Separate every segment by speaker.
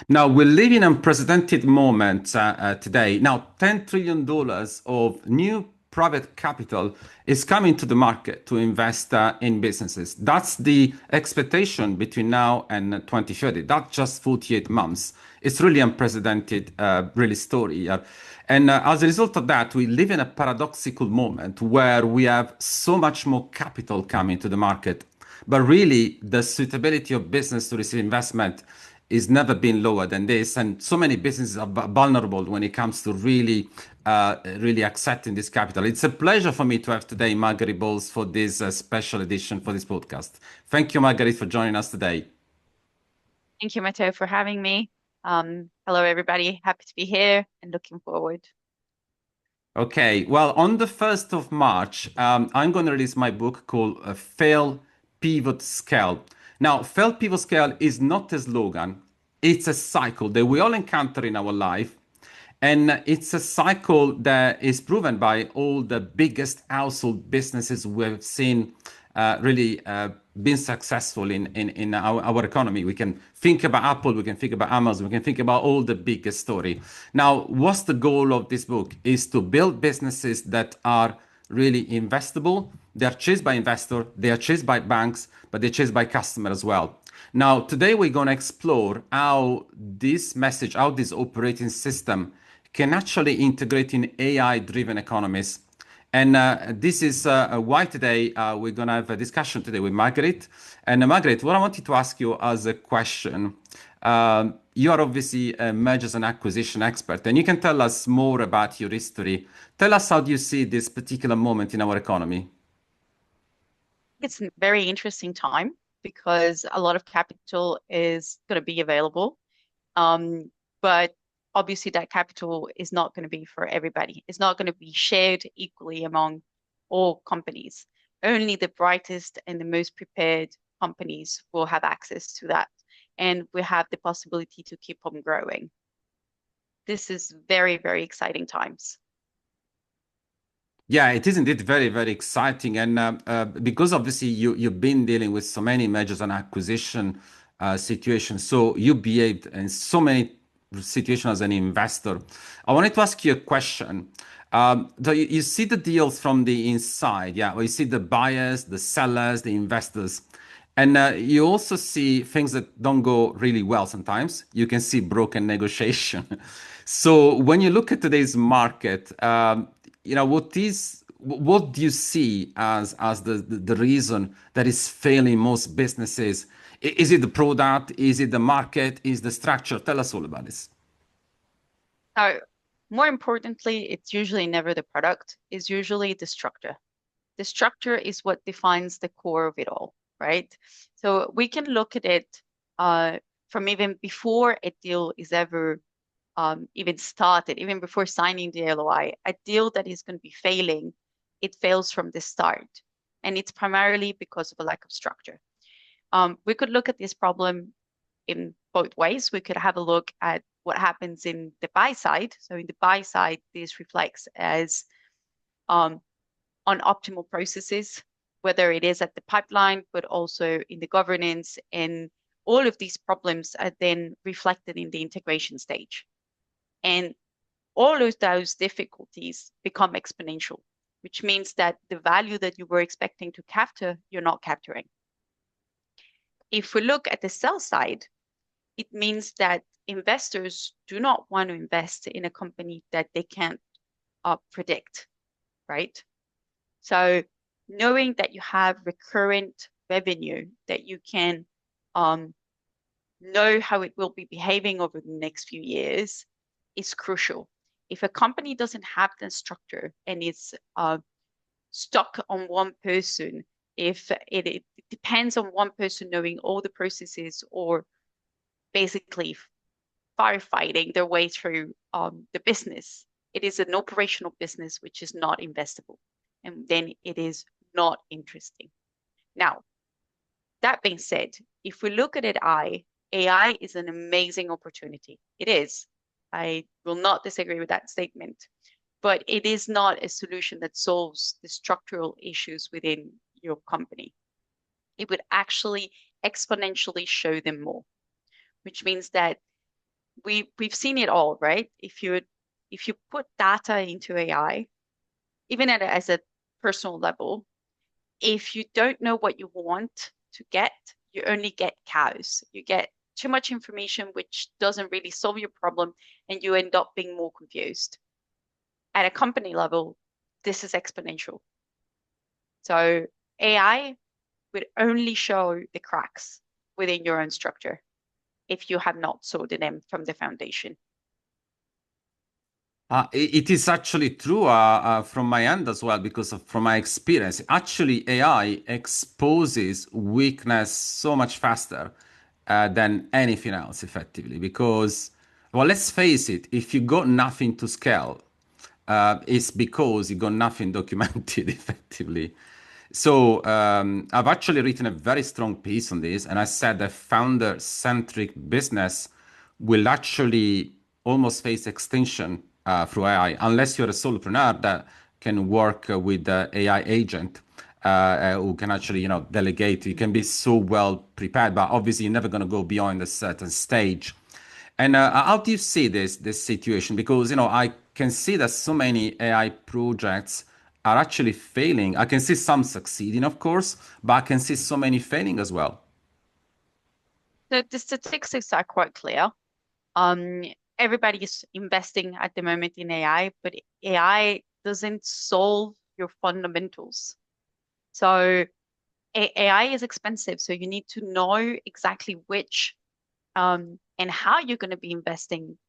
Speaker 1: Now, we live in an unprecedented moment today. Now, $10 trillion of new private capital is coming to the market to invest in businesses. That's the expectation between now and 2030. That's just 48 months. It's really unprecedented, really story. And as a result of that, we live in a paradoxical moment where we have so much more capital coming to the market. But really, the suitability of business to receive investment is never been lower than this. And so many businesses are vulnerable when it comes to really accepting this capital. It's a pleasure for me to have today Marguerite Bowles for this special edition for this podcast. Thank you, Marguerite, for joining us today.
Speaker 2: Thank you, Matteo, for having me. Hello, everybody. Happy to be here and looking forward.
Speaker 1: Okay, well, on the 1st of March, I'm going to release my book called Fail, Pivot, Scale. Now, Fail, Pivot, Scale is not a slogan, it's a cycle that we all encounter in our life. And it's a cycle that is proven by all the biggest household businesses we've seen really been successful in our economy. We can think about Apple, we can think about Amazon, we can think about all the biggest story. Now, what's the goal of this book? Is to build businesses that are really investable. They are chased by investors, they are chased by banks, but they're chased by customers as well. Now, today we're going to explore how this message, how this operating system can actually integrate in AI-driven economies. And this is why today we're going to have a discussion today with Margaret. And Margaret, what I wanted to ask you as a question, you are obviously a mergers and acquisition expert, and you can tell us more about your history. Tell us how do you see this particular moment in our economy?
Speaker 2: It's a very interesting time because a lot of capital is going to be available. But obviously, that capital is not going to be for everybody. It's not going to be shared equally among all companies. Only the brightest and the most prepared companies will have access to that. And we have the possibility to keep on growing. This is very, very exciting times.
Speaker 1: Yeah, it is indeed very, very exciting. And because obviously you've been dealing with so many mergers and acquisition situations, so you behaved in so many situations as an investor. I wanted to ask you a question. So you see the deals from the inside, yeah, or you see the buyers, the sellers, the investors. And you also see things that don't go really well sometimes. You can see broken negotiation. So when you look at today's market, what do you see as the reason that is failing most businesses? Is it the product? Is it the market? Is the structure? Tell us all about this.
Speaker 2: Now, more importantly, it's usually never the product, it's usually the structure. The structure is what defines the core of it all, right? So we can look at it from even before a deal is ever even started, even before signing the LOI. A deal that is going to be failing, it fails from the start. And it's primarily because of a lack of structure. We could look at this problem in both ways. We could have a look at what happens in the buy side. So in the buy side, this reflects as on optimal processes, whether it is at the pipeline, but also in the governance. And all of these problems are then reflected in the integration stage. And all of those difficulties become exponential, which means that the value that you were expecting to capture, you're not capturing. If we look at the sell side, it means that investors do not want to invest in a company that they can't predict, right? So knowing that you have recurrent revenue that you can know how it will be behaving over the next few years is crucial. If a company doesn't have the structure and it's stuck on one person, if it depends on one person knowing all the processes or basically firefighting their way through the business, it is an operational business which is not investable. And then it is not interesting. Now, that being said, if we look at AI is an amazing opportunity. It is. I will not disagree with that statement, but it is not a solution that solves the structural issues within your company. It would actually exponentially show them more, which means that we've seen it all, right? If you put data into AI, even as a personal level, if you don't know what you want to get, you only get cows. You get too much information which doesn't really solve your problem, and you end up being more confused. At a company level, this is exponential. So AI would only show the cracks within your own structure if you have not sorted them from the foundation.
Speaker 1: It is actually true from my end as well, because from my experience, actually AI exposes weakness so much faster than anything else, effectively. Because, well, let's face it, if you got nothing to scale, it's because you got nothing documented, effectively. So I've actually written a very strong piece on this, and I said that founder-centric business will actually almost face extinction through AI, unless you're a solopreneur that can work with the AI agent who can actually, delegate. You can be so well prepared, but obviously you're never going to go beyond a certain stage. And how do you see this situation? Because I can see that so many AI projects are actually failing. I can see some succeeding, of course, but I can see so many failing as well.
Speaker 2: So the statistics are quite clear. Um, Everybody is investing at the moment in AI, but AI doesn't solve your fundamentals. So AI is expensive, so you need to know exactly which and how you're going to be investing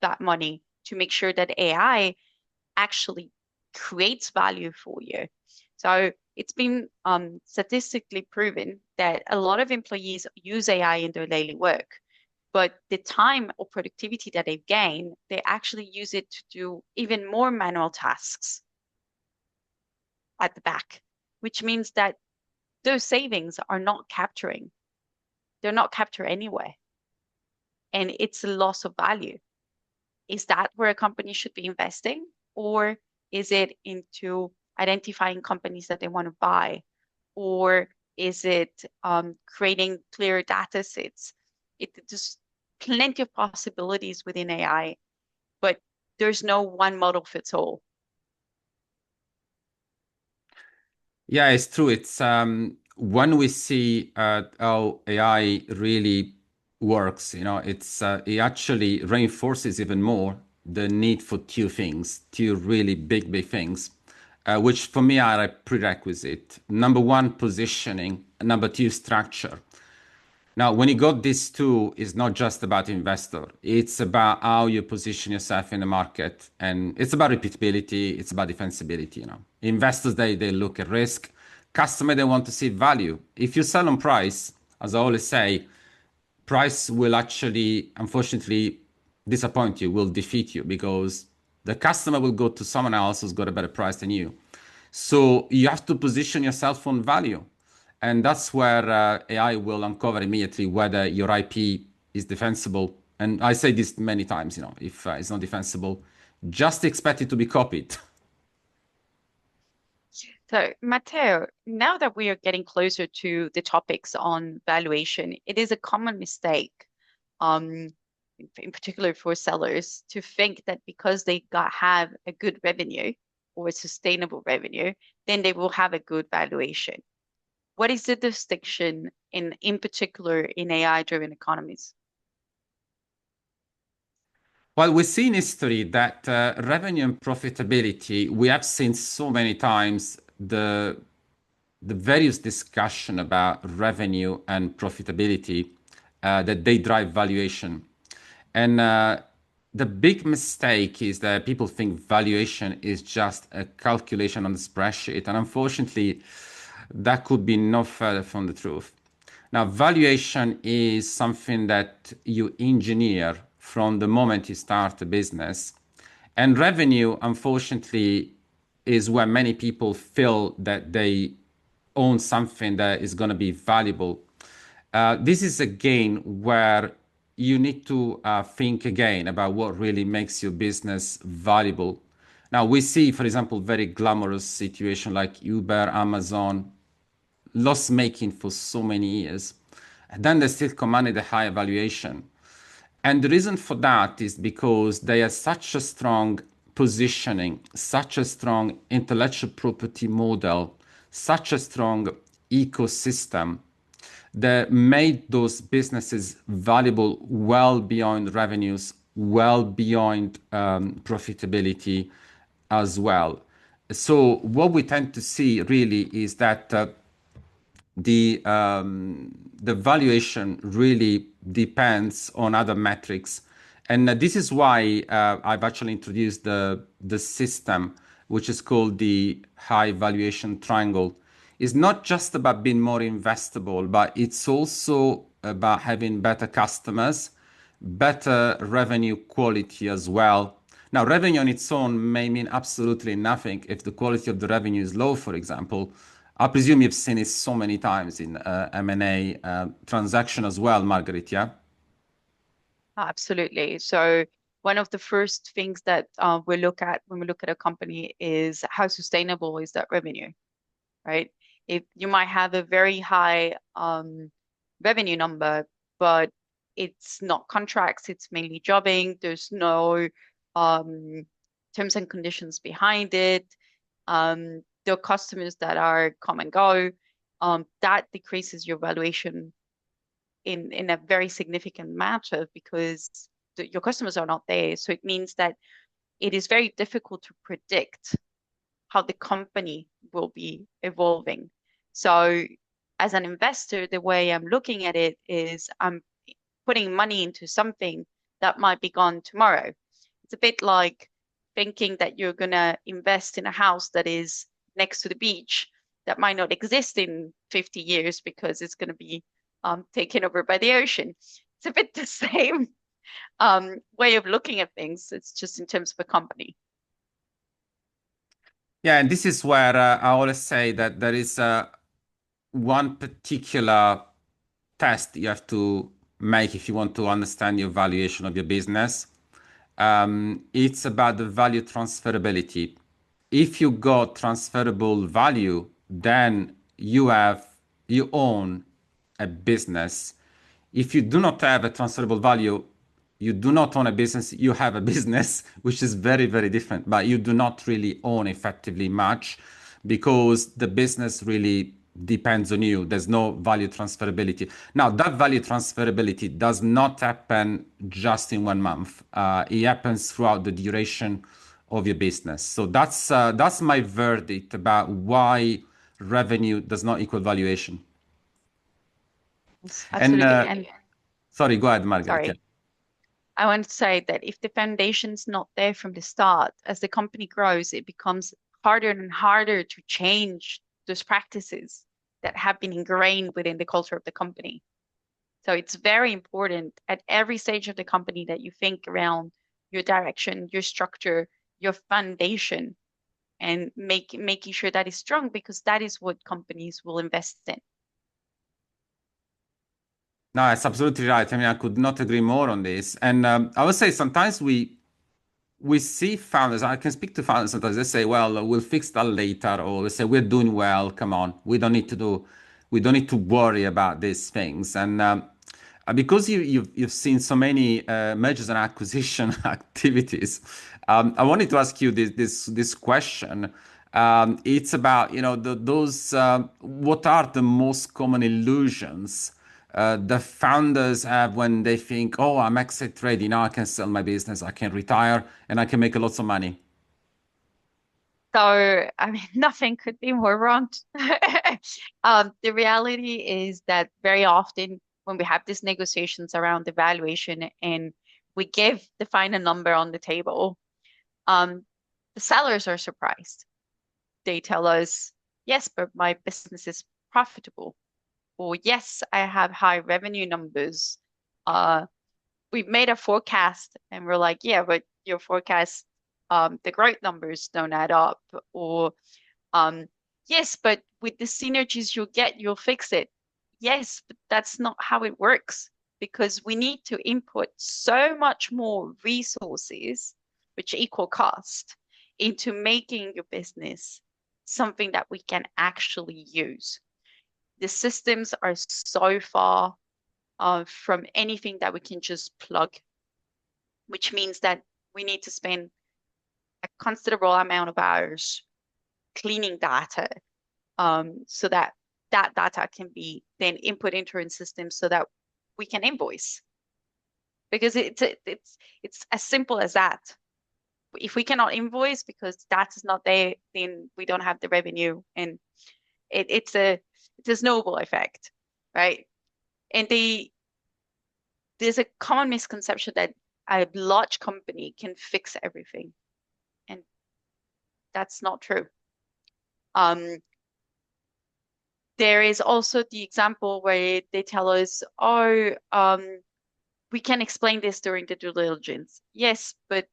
Speaker 2: that money to make sure that AI actually creates value for you. So it's been statistically proven that a lot of employees use AI in their daily work, but the time or productivity that they gain, they actually use it to do even more manual tasks at the back, which means that those savings are not capturing. They're not captured anyway. And it's a loss of value. Is that where a company should be investing? Or is it into identifying companies that they want to buy? Or is it creating clear data sets? There's plenty of possibilities within AI, but there's no one model fits all.
Speaker 1: Yeah, it's true. It's when we see how AI really works, it actually reinforces even more the need for two things, two really big things, which for me are a prerequisite. Number one, positioning. Number two, structure. Now, when you got these two, it's not just about investor. It's about how you position yourself in the market, and it's about repeatability. It's about defensibility. Investors they look at risk. Customer they want to see value. If you sell on price, as I always say, price will actually, unfortunately, disappoint you. Will defeat you because the customer will go to someone else who's got a better price than you. So you have to position yourself on value. And that's where AI will uncover immediately whether your IP is defensible. And I say this many times, if it's not defensible, just expect it to be copied.
Speaker 2: So, Matteo, now that we are getting closer to the topics on valuation, it is a common mistake, um, in particular for sellers, to think that because they have a good revenue or a sustainable revenue, then they will have a good valuation. What is the distinction in particular in AI-driven economies?
Speaker 1: Well, we see in history that revenue and profitability, we have seen so many times the various discussion about revenue and profitability that they drive valuation. And the big mistake is that people think valuation is just a calculation on the spreadsheet. And unfortunately, that could be no further from the truth. Now, valuation is something that you engineer from the moment you start a business. And revenue, unfortunately, is where many people feel that they own something that is going to be valuable. This is again where you need to think again about what really makes your business valuable. Now we see, for example, very glamorous situation like Uber, Amazon, loss making for so many years. And then they still commanded a high valuation. And the reason for that is because they have such a strong positioning, such a strong intellectual property model, such a strong ecosystem that made those businesses valuable well beyond revenues, well beyond profitability as well. So what we tend to see really is that the valuation really depends on other metrics, and this is why I've actually introduced the system, which is called the high valuation triangle. It's not just about being more investable, but it's also about having better customers, better revenue quality as well. Now, revenue on its own may mean absolutely nothing if the quality of the revenue is low, for example. I presume you've seen it so many times in M&A transaction as well, Margaret, yeah?
Speaker 2: Absolutely. So one of the first things that we look at when we look at a company is how sustainable is that revenue, right? If you might have a very high revenue number, but it's not contracts, it's mainly jobbing, there's no um, terms and conditions behind it, there are customers that are come and go, that decreases your valuation in a very significant matter because your customers are not there. So it means that it is very difficult to predict how the company will be evolving. So as an investor, the way I'm looking at it is I'm putting money into something that might be gone tomorrow. It's a bit like thinking that you're going to invest in a house that is next to the beach that might not exist in 50 years because it's going to be taken over by the ocean. It's a bit the same way of looking at things. It's just in terms of a company.
Speaker 1: Yeah, and this is where I always say that there is one particular test you have to make if you want to understand your valuation of your business. It's about the value transferability. If you got transferable value, then you own a business. If you do not have a transferable value, you do not own a business, you have a business, which is very, very different, but you do not really own effectively much because the business really depends on you. There's no value transferability. Now, that value transferability does not happen just in 1 month. It happens throughout the duration of your business. So that's my verdict about why revenue does not equal valuation.
Speaker 2: Yes,
Speaker 1: And
Speaker 2: absolutely. And
Speaker 1: sorry, go ahead, Margaret. Yeah.
Speaker 2: sorry, I want to say that if the foundation's not there from the start, as the company grows, it becomes harder and harder to change those practices that have been ingrained within the culture of the company. So it's very important at every stage of the company that you think around your direction, your structure, your foundation, and making sure that is strong because that is what companies will invest in.
Speaker 1: No, it's absolutely right. I mean, I could not agree more on this. And I would say sometimes we see founders. I can speak to founders sometimes. They say, "Well, we'll fix that later," or they say, "We're doing well. Come on, we don't need to worry about these things." And because you've seen so many mergers and acquisition activities, I wanted to ask you this question. It's about those what are the most common illusions the founders have when they think, "Oh, I'm exit ready now. I can sell my business. I can retire, and I can make lots of money."
Speaker 2: So, I mean, nothing could be more wrong. The reality is that very often when we have these negotiations around the valuation and we give the final number on the table, um, the sellers are surprised. They tell us, yes, but my business is profitable. Or yes, I have high revenue numbers. Uh, we've made a forecast and we're like, yeah, but your forecast, the growth numbers don't add up. Or um, yes, but with the synergies you'll get, you'll fix it. Yes, but that's not how it works because we need to input so much more resources, which equal cost, into making your business something that we can actually use. The systems are so far from anything that we can just plug. which means that we need to spend a considerable amount of hours cleaning data, so that that data can be then input into our system so that we can invoice. Because it's as simple as that. If we cannot invoice because data is not there, then we don't have the revenue, and it's a snowball effect, right? And there's a common misconception that a large company can fix everything, and that's not true. Um, there is also the example where they tell us, oh, we can explain this during the due diligence. Yes, but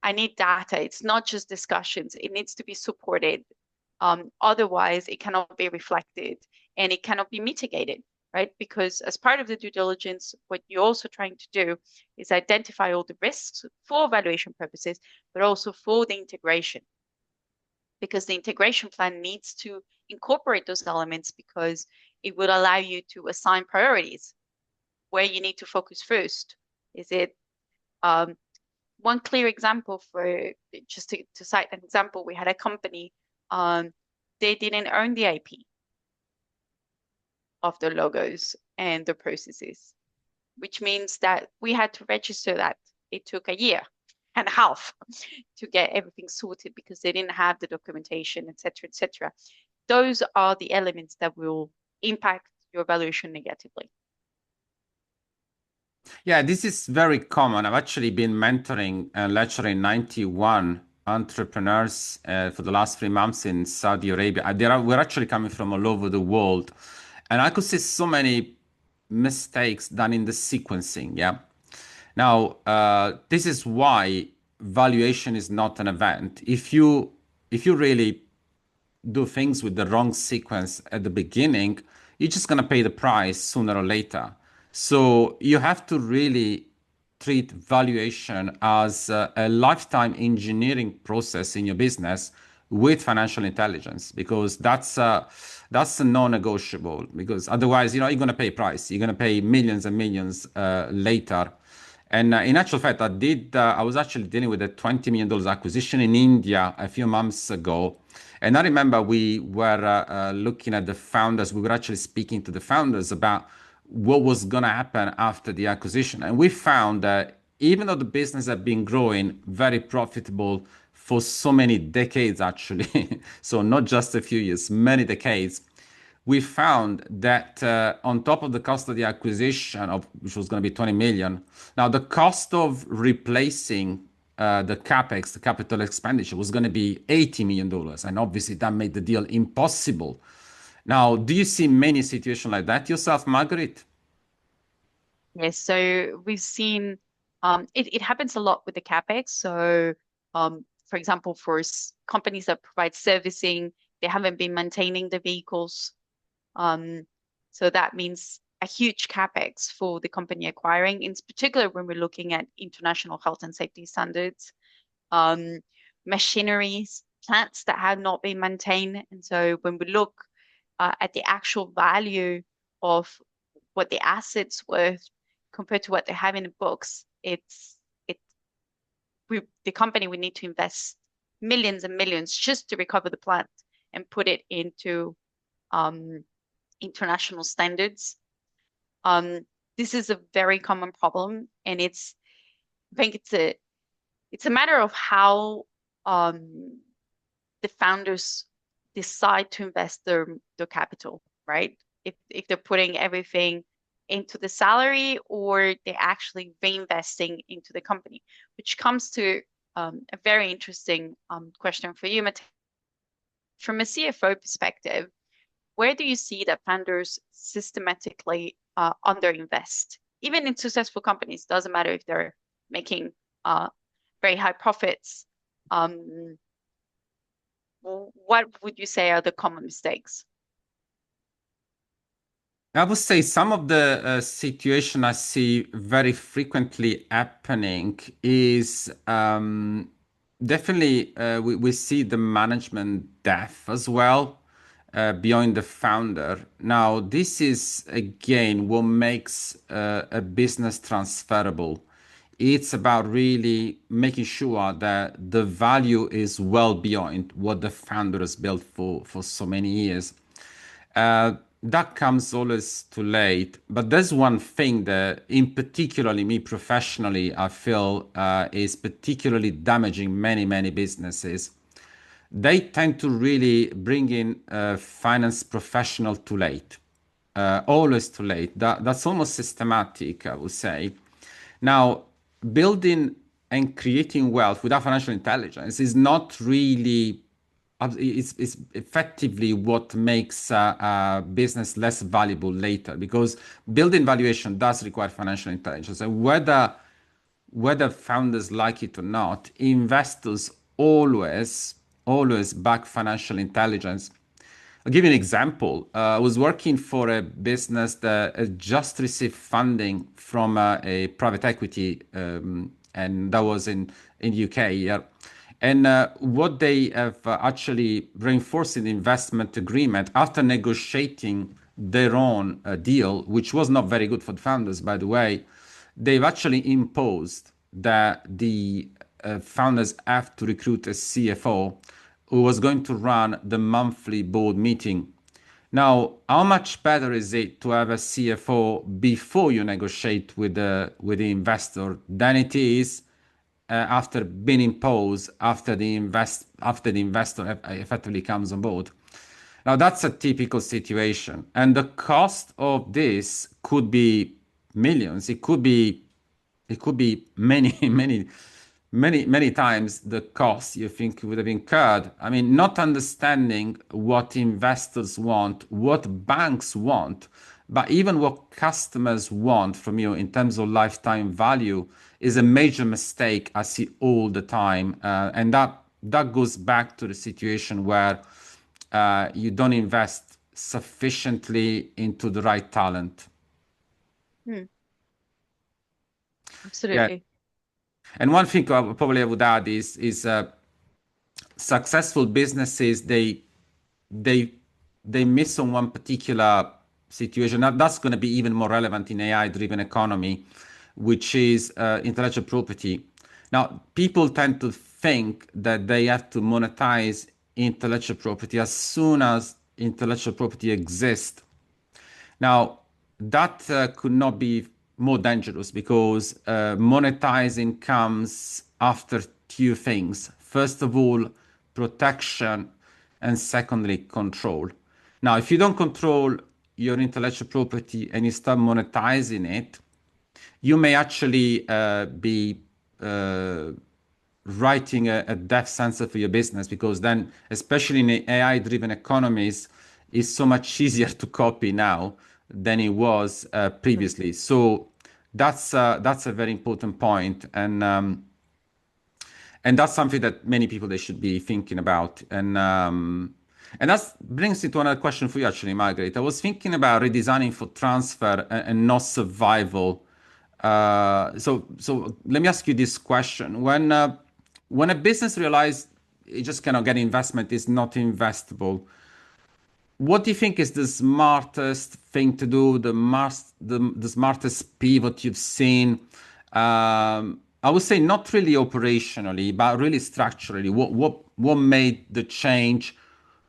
Speaker 2: I need data. It's not just discussions. It needs to be supported. Otherwise, it cannot be reflected and it cannot be mitigated, right? Because as part of the due diligence, what you're also trying to do is identify all the risks for valuation purposes, but also for the integration. Because the integration plan needs to incorporate those elements because it will allow you to assign priorities where you need to focus first. Is it one clear example for just to cite an example, we had a company, they didn't own the IP of the logos and the processes, which means that we had to register that. It took a year and a half to get everything sorted because they didn't have the documentation, etc., etc. Those are the elements that will impact your valuation negatively.
Speaker 1: Yeah, this is very common. I've actually been mentoring and lecturing 91 entrepreneurs for the last 3 months in Saudi Arabia. We're actually coming from all over the world. And I could see so many mistakes done in the sequencing. Yeah. Now, this is why valuation is not an event. If you really do things with the wrong sequence at the beginning, you're just going to pay the price sooner or later. So you have to really treat valuation as a lifetime engineering process in your business with financial intelligence, because that's a non-negotiable. Because otherwise, you're going to pay price. You're going to pay millions and millions later. And in actual fact, I was actually dealing with a $20 million acquisition in India a few months ago. And I remember we were looking at the founders, we were actually speaking to the founders about what was going to happen after the acquisition. And we found that even though the business had been growing very profitable for so many decades, actually, so not just a few years, many decades, we found that on top of the cost of the acquisition, of which was going to be 20 million, now the cost of replacing the capex, the capital expenditure, was going to be $80 million, and obviously that made the deal impossible. Now, do you see many situations like that yourself, Margaret?
Speaker 2: Yes, so we've seen it happens a lot with the capex. So, for example, for companies that provide servicing, they haven't been maintaining the vehicles. Um, so that means a huge capex for the company acquiring, in particular when we're looking at international health and safety standards, um, machineries, plants that have not been maintained. And so when we look at the actual value of what the assets worth compared to what they have in the books, it the company would need to invest millions and millions just to recover the plant and put it into um, international standards. This is a very common problem, and I think it's a matter of how the founders decide to invest their capital, right? If they're putting everything into the salary or they're actually reinvesting into the company, which comes to a very interesting question for you, Matteo. From a CFO perspective, where do you see that founders systematically underinvest? Even in successful companies, doesn't matter if they're making uh, very high profits. Um, what would you say are the common mistakes?
Speaker 1: I would say some of the situation I see very frequently happening is definitely we see the management death as well beyond the founder. Now, this is again what makes a business transferable. It's about really making sure that the value is well beyond what the founder has built for so many years. That comes always too late. But there's one thing that, in particularly me professionally, I feel is particularly damaging many businesses. They tend to really bring in a finance professional too late, always too late. That's almost systematic, I would say. Now, building and creating wealth without financial intelligence is not really, it's effectively what makes a business less valuable later, because building valuation does require financial intelligence. And whether founders like it or not, investors always back financial intelligence. I'll give you an example. I was working for a business that just received funding from a private equity, and that was in UK. Yeah. And what they have actually reinforced in the investment agreement after negotiating their own deal, which was not very good for the founders, by the way, they've actually imposed that the founders have to recruit a CFO who was going to run the monthly board meeting. Now, how much better is it to have a CFO before you negotiate with the investor than it is after being imposed after the investor effectively comes on board? Now, that's a typical situation, and the cost of this could be millions. It could be many many times the cost you think would have incurred. I mean, not understanding what investors want, what banks want, but even what customers want from you in terms of lifetime value is a major mistake I see all the time. And that goes back to the situation where you don't invest sufficiently into the right talent.
Speaker 2: Hmm,
Speaker 1: Yeah.
Speaker 2: absolutely.
Speaker 1: And one thing I would add is successful businesses, they they miss on one particular situation. Now, that's going to be even more relevant in AI driven economy, which is intellectual property. Now, people tend to think that they have to monetize intellectual property as soon as intellectual property exists. Now, that could not be more dangerous, because monetizing comes after two things. First of all, protection, and secondly, control. Now, if you don't control your intellectual property and you start monetizing it, you may actually be uh, writing a death sentence for your business, because then, especially in AI driven economies, it's so much easier to copy now than it was
Speaker 2: Hmm.
Speaker 1: previously. So that's a very important point, and that's something that many people they should be thinking about. And that brings me to another question for you, actually, Margaret. I was thinking about redesigning for transfer and not survival. So let me ask you this question: when a business realizes it just cannot get investment, is not investable, what do you think is the smartest thing to do, the smartest pivot you've seen? I would say not really operationally, but really structurally. What made the change?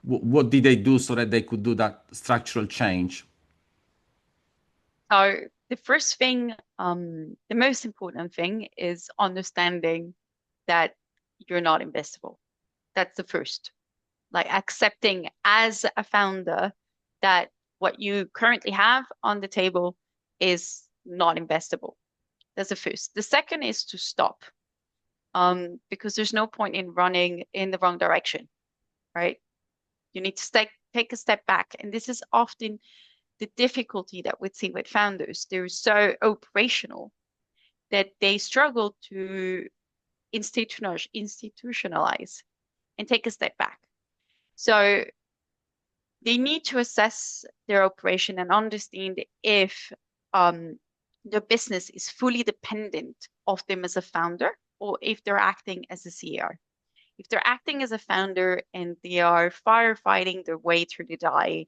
Speaker 1: What did they do so that they could do that structural change?
Speaker 2: So the first thing, the most important thing is understanding that you're not investable. That's the first. Like accepting as a founder that what you currently have on the table is not investable. That's the first. The second is to stop, because there's no point in running in the wrong direction, right? You need to take a step back. And this is often the difficulty that we see with founders. They're so operational that they struggle to institutionalize and take a step back. So they need to assess their operation and understand if the business is fully dependent of them as a founder or if they're acting as a CEO. If they're acting as a founder and they are firefighting their way through the die,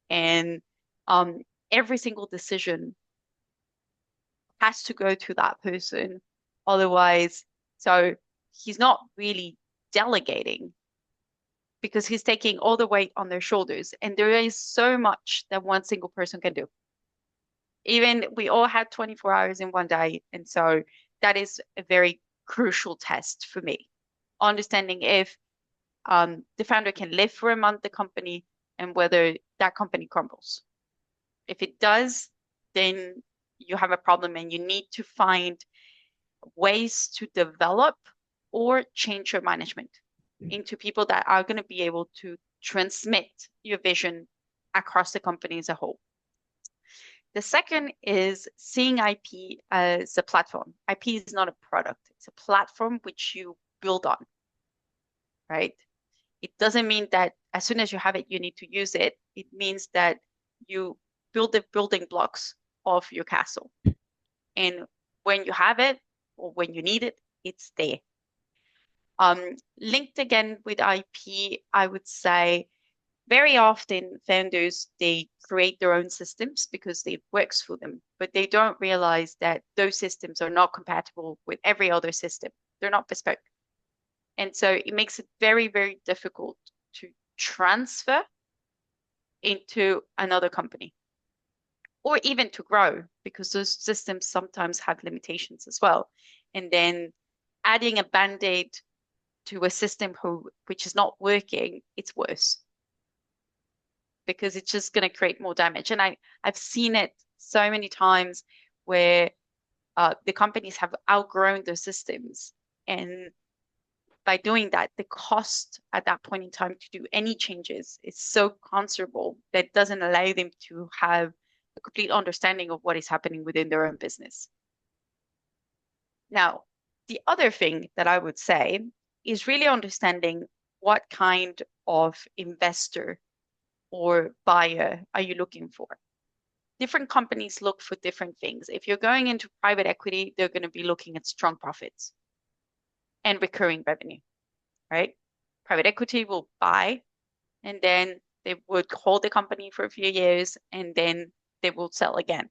Speaker 2: and every single decision has to go to that person, Otherwise, so he's not really delegating because he's taking all the weight on their shoulders. And there is so much that one single person can do. Even we all had 24 hours in one day. And so that is a very crucial test for me. Understanding if the founder can live for a month, the company, and whether that company crumbles. If it does, then you have a problem and you need to find ways to develop or change your management into people that are going to be able to transmit your vision across the company as a whole. The second is seeing IP as a platform. IP is not a product, it's a platform which you build on, right? It doesn't mean that as soon as you have it, you need to use it. It means that you build the building blocks of your castle. And when you have it or when you need it, it's there. Linked again with IP, I would say very often founders, they create their own systems because it works for them, but they don't realize that those systems are not compatible with every other system. They're not bespoke. And so it makes it very, very difficult to transfer into another company or even to grow because those systems sometimes have limitations as well. And then adding a band-aid to a system which is not working, it's worse because it's just going to create more damage. And I've seen it so many times where the companies have outgrown their systems. And by doing that, the cost at that point in time to do any changes is so considerable that it doesn't allow them to have a complete understanding of what is happening within their own business. Now, the other thing that I would say is really understanding what kind of investor or buyer are you looking for? Different companies look for different things. If you're going into private equity, they're going to be looking at strong profits and recurring revenue, right? Private equity will buy and then they would hold the company for a few years and then they will sell again.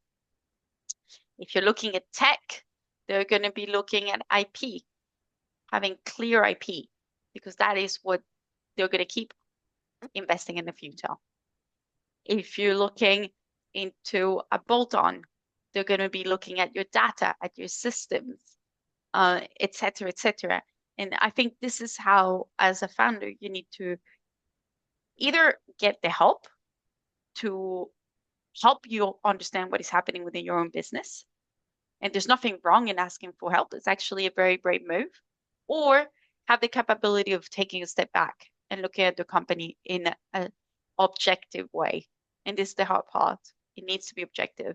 Speaker 2: If you're looking at tech, they're going to be looking at IP, having clear IP, because that is what they're going to keep investing in the future. If you're looking into a bolt-on, they're going to be looking at your data, at your systems, et cetera, et cetera. And I think this is how, as a founder, you need to either get the help to help you understand what is happening within your own business. And there's nothing wrong in asking for help. It's actually a very brave move. Or have the capability of taking a step back and looking at the company in an objective way. And this is the hard part. It needs to be objective.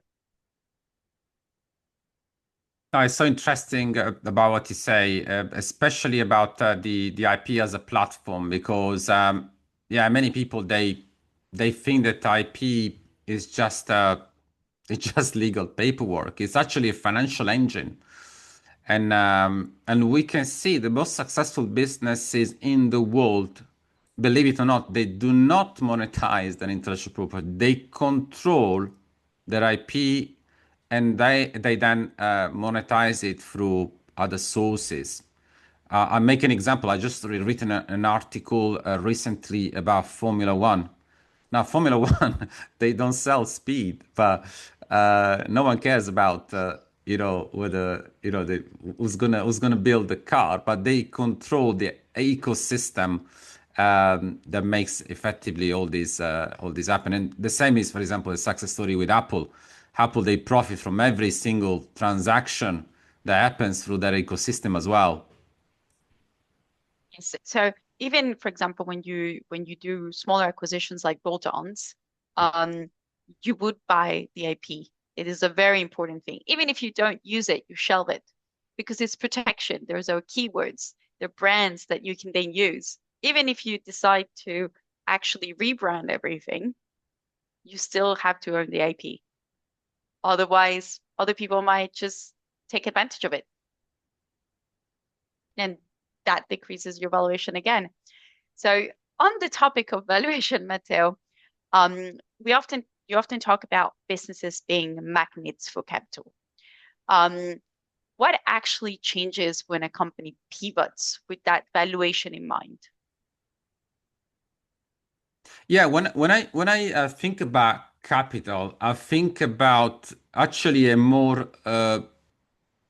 Speaker 1: No, it's so interesting about what you say, especially about the IP as a platform, because yeah, many people they think that IP is just it's just legal paperwork. It's actually a financial engine, and we can see the most successful businesses in the world, believe it or not, they do not monetize their intellectual property. They control their IP and they then monetize it through other sources. I'll make an example. I just written an article recently about Formula One. Now, Formula One, they don't sell speed, but no one cares about whether who's gonna build the car, but they control the ecosystem that makes effectively all these happen. And the same is, for example, a success story with Apple. Apple, they profit from every single transaction that happens through their ecosystem as well.
Speaker 2: Yes. So even, for example, when you do smaller acquisitions like bolt-ons, um, you would buy the IP. It is a very important thing. Even if you don't use it, you shelve it because it's protection. There's our keywords, they're brands that you can then use. Even if you decide to actually rebrand everything, you still have to own the IP. Otherwise, other people might just take advantage of it. And that decreases your valuation again. So on the topic of valuation, Matteo, you often talk about businesses being magnets for capital. Um, what actually changes when a company pivots with that valuation in mind?
Speaker 1: Yeah, when I think about capital, I think about actually a more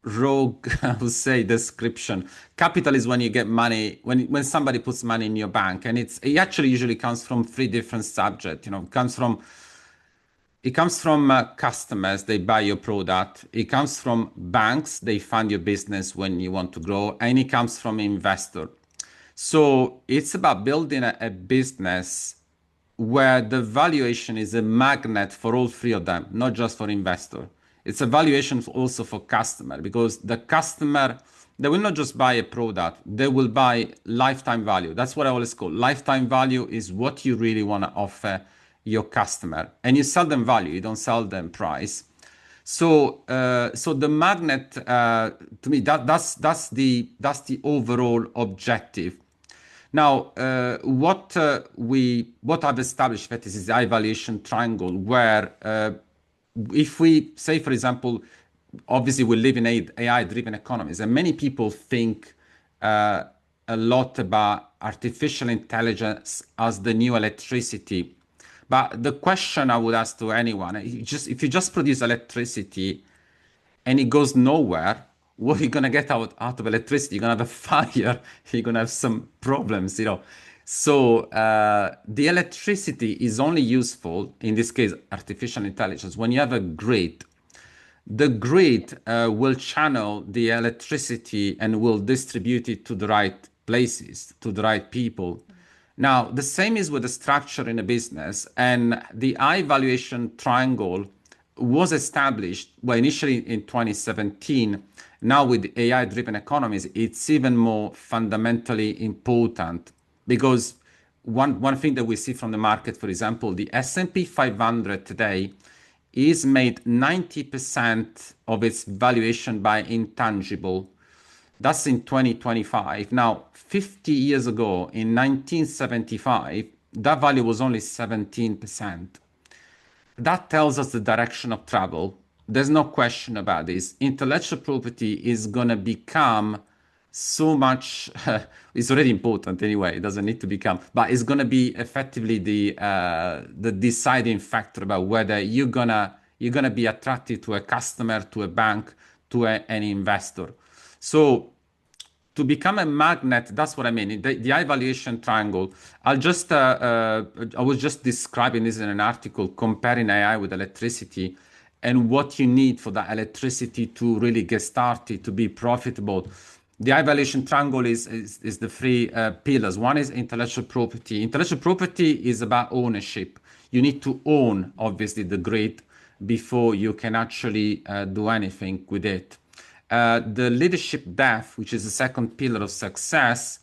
Speaker 1: rogue, I would say, description. Capital is when you get money, when somebody puts money in your bank, and it actually usually comes from three different subjects. It comes from customers, they buy your product. It comes from banks, they fund your business when you want to grow, and it comes from investor. So it's about building a business where the valuation is a magnet for all three of them, not just for investor. It's a valuation also for customer because the customer, they will not just buy a product, they will buy lifetime value. That's what I always call lifetime value is what you really want to offer your customer. And you sell them value, you don't sell them price. So the magnet to me that's the overall objective. Now, what I've established that is the high valuation triangle, where if we say, for example, obviously we live in AI-driven economies, and many people think uh, a lot about artificial intelligence as the new electricity. But the question I would ask to anyone, if you just produce electricity and it goes nowhere, what are you gonna get out of electricity? You're gonna have a fire. You're gonna have some problems. So the electricity is only useful in this case, artificial intelligence, when you have a grid. The grid will channel the electricity and will distribute it to the right places, to the right people. Now, the same is with the structure in a business, and the high valuation triangle was established, well, initially in 2017. Now, with AI-driven economies, it's even more fundamentally important because one thing that we see from the market, for example, the S&P 500 today is made 90% of its valuation by intangible. That's in 2025. Now, 50 years ago, in 1975, that value was only 17%. That tells us the direction of travel. There's no question about this. Intellectual property is going to become so much, it's already important anyway, it doesn't need to become, but it's going to be effectively the deciding factor about whether you're gonna be attracted to a customer, to a bank, to an investor. So to become a magnet, that's what I mean. The high valuation triangle. I was just describing this in an article comparing AI with electricity and what you need for that electricity to really get started, to be profitable. The high valuation triangle is the three pillars. One is intellectual property. Intellectual property is about ownership. You need to own, obviously, the grid before you can actually do anything with it. The leadership depth, which is the second pillar of success,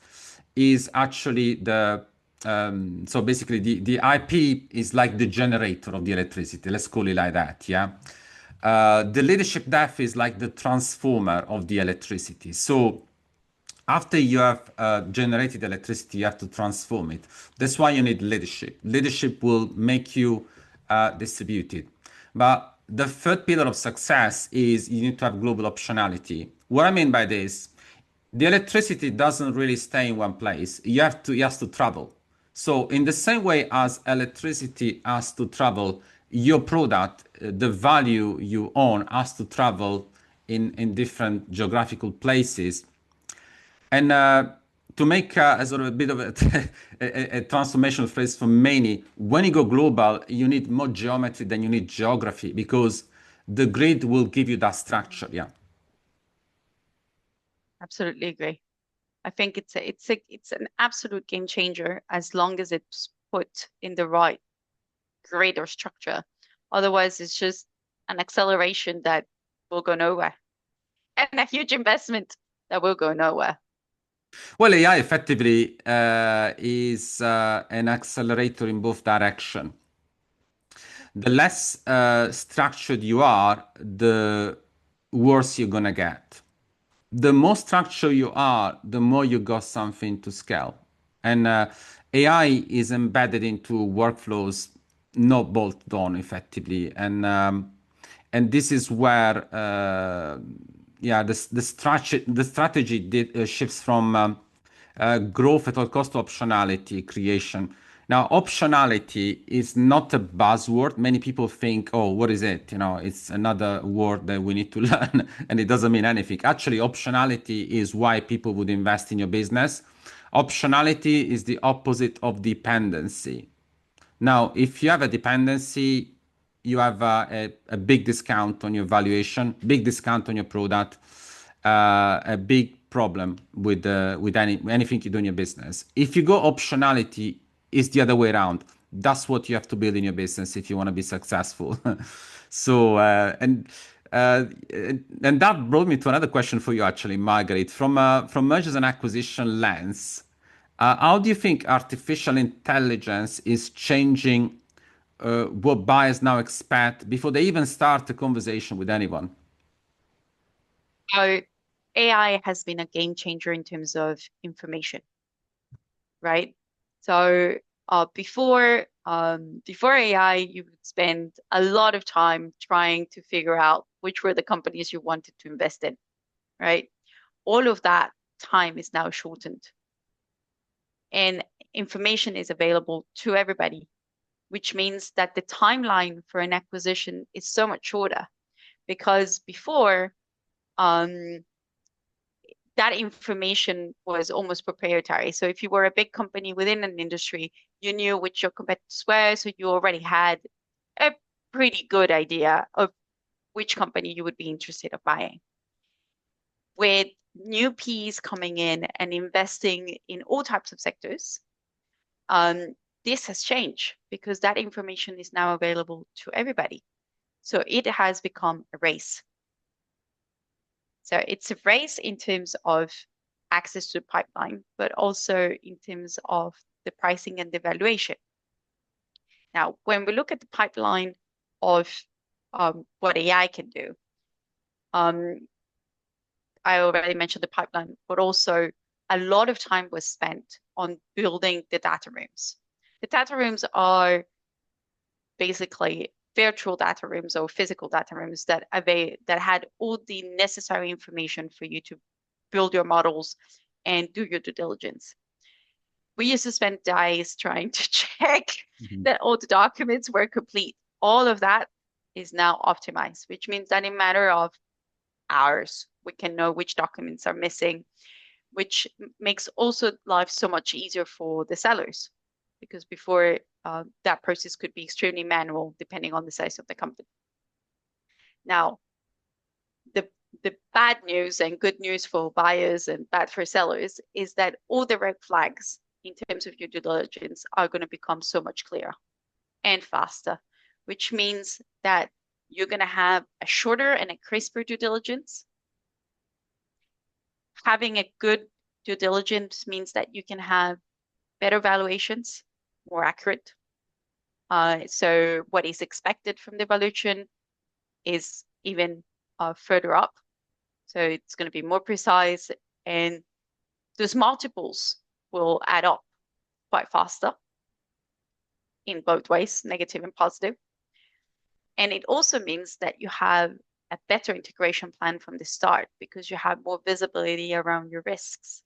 Speaker 1: is actually so basically the IP is like the generator of the electricity. Let's call it like that, yeah. The leadership depth is like the transformer of the electricity. So after you have generated electricity, you have to transform it. That's why you need leadership. Leadership will make you distribute it. But the third pillar of success is you need to have global optionality. What I mean by this, the electricity doesn't really stay in one place. It has to travel. So in the same way as electricity has to travel, your product, the value you own has to travel in different geographical places. And to make a sort of a bit of a transformational phrase for many, when you go global, you need more geometry than you need geography because the grid will give you that structure. Yeah.
Speaker 2: Absolutely agree. I think it's an absolute game changer as long as it's put in the right grade or structure. Otherwise, it's just an acceleration that will go nowhere and a huge investment that will go nowhere.
Speaker 1: Well, AI effectively is an accelerator in both direction. The less structured you are, the worse you're gonna get. The more structured you are, the more you got something to scale. And AI is embedded into workflows, not bolted on effectively. And this is where yeah, the strategy shifts from growth at all cost to optionality creation. Now, optionality is not a buzzword. Many people think, oh, what is it? It's another word that we need to learn, and it doesn't mean anything. Actually, optionality is why people would invest in your business. Optionality is the opposite of dependency. Now, if you have a dependency, you have a big discount on your valuation, big discount on your product, a big problem with anything you do in your business. If you go optionality, it's the other way around. That's what you have to build in your business if you want to be successful. So and that brought me to another question for you, actually, Margaret. From mergers and acquisition lens, how do you think artificial intelligence is changing what buyers now expect before they even start a conversation with anyone?
Speaker 2: So AI has been a game changer in terms of information, right? So before AI, you would spend a lot of time trying to figure out which were the companies you wanted to invest in, right? All of that time is now shortened, and information is available to everybody, which means that the timeline for an acquisition is so much shorter. Because before, um, that information was almost proprietary. So if you were a big company within an industry, you knew which your competitors were, so you already had a pretty good idea of which company you would be interested in buying. With new Ps coming in and investing in all types of sectors, this has changed because that information is now available to everybody. So it has become a race. So it's a race in terms of access to the pipeline, but also in terms of the pricing and the valuation. Now, when we look at the pipeline of what AI can do, um, I already mentioned the pipeline, but also a lot of time was spent on building the data rooms. The data rooms are basically virtual data rooms or physical data rooms that had all the necessary information for you to build your models and do your due diligence. We used to spend days trying to check
Speaker 1: Mhm.
Speaker 2: that all the documents were complete. All of that is now optimized, which means that in a matter of hours, we can know which documents are missing, which makes also life so much easier for the sellers. Because before, that process could be extremely manual depending on the size of the company. Now, the the bad news and good news for buyers and bad for sellers is that all the red flags in terms of your due diligence are going to become so much clearer and faster, which means that you're going to have a shorter and a crisper due diligence. Having a good due diligence means that you can have better valuations, more accurate. So what is expected from the valuation is even further up. So it's going to be more precise, and those multiples will add up quite faster in both ways, negative and positive. And it also means that you have a better integration plan from the start because you have more visibility around your risks,